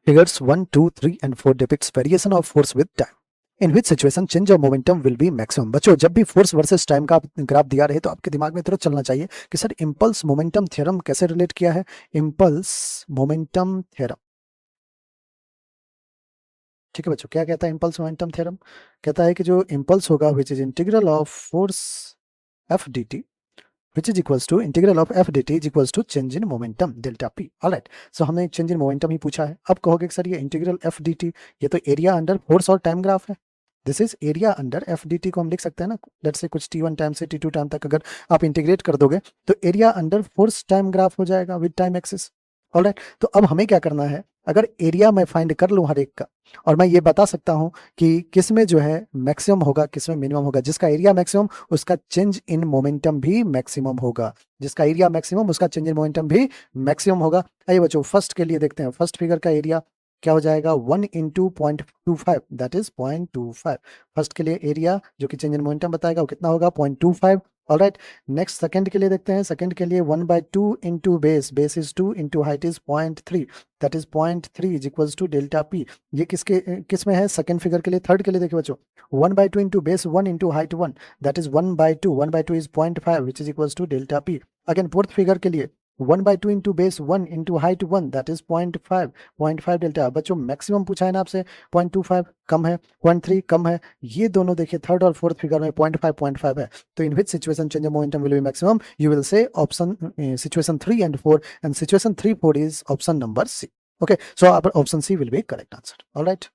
Figures 1, 2, 3 and 4 depicts variation of force with time. In which situation change of momentum will be maximum? बच्चों जब भी force versus time का graph दिया रहे तो आपके दिमाग में तुरंत चलना चाहिए कि सर इम्पल्स मोमेंटम थ्योरम कैसे रिलेट किया है। इम्पल्स मोमेंटम थ्योरम, ठीक है बच्चों, क्या कहता है इम्पल्स मोमेंटम थ्योरम? कहता है कि जो इम्पल्स होगा which is integral of force F D T which is equals to integral of f dt is equals to change in momentum delta p. Alright, so हमने change in momentum ही पूछा है। अब कहोगे सर ये integral f dt ये तो area under force और time graph है। This is area under F D T को हम लिख सकते हैं ना, लेट्स से कुछ t1 टाइम से t2 टाइम तक अगर आप इंटीग्रेट कर दोगे तो area under force time graph हो जाएगा विद टाइम एक्सिस। ऑलराइट, तो अब हमें क्या करना है, अगर एरिया मैं फाइंड कर लूं हर एक का और मैं ये बता सकता हूं कि किस में जो है मैक्सिमम होगा किस में मिनिमम होगा, जिसका एरिया मैक्सिमम उसका चेंज इन मोमेंटम भी मैक्सिमम होगा, जिसका एरिया मैक्सिमम उसका चेंज इन मोमेंटम भी मैक्सिमम होगा। आइए बच्चों फर्स्ट के लिए देखते हैं, फर्स्ट फिगर का एरिया क्या हो जाएगा 1 इंटू 0.25 दैट इज 0.25। फर्स्ट के लिए एरिया जो कि चेंज इन मोमेंटम बताएगा वो कितना होगा 0.25। ऑलराइट, नेक्स्ट सेकंड के लिए देखते हैं, सेकंड के लिए 1/2 into base is 2 into height is 0.3 that is 0.3 is equals to delta P. ये किस में है, सेकंड फिगर के लिए। थर्ड के लिए देखिए बच्चों 1/2 into base 1 into height 1 that is 1/2 is 0.5 which is equals to delta P. Again fourth figure के लिए 1/2 into base 1 into height 1 that is 0.5 delta. बच्चों मैक्सिमम पूछा है ना आपसे, 0.25 कम है, 0.3 कम है, ये दोनों देखिए थर्ड और फोर्थ फिगर में 0.5 है। तो in which situation change of momentum will be maximum, you will say option situation 3 and 4 and situation 3, 4 is option number C. Okay, so our option C will be correct answer. All right.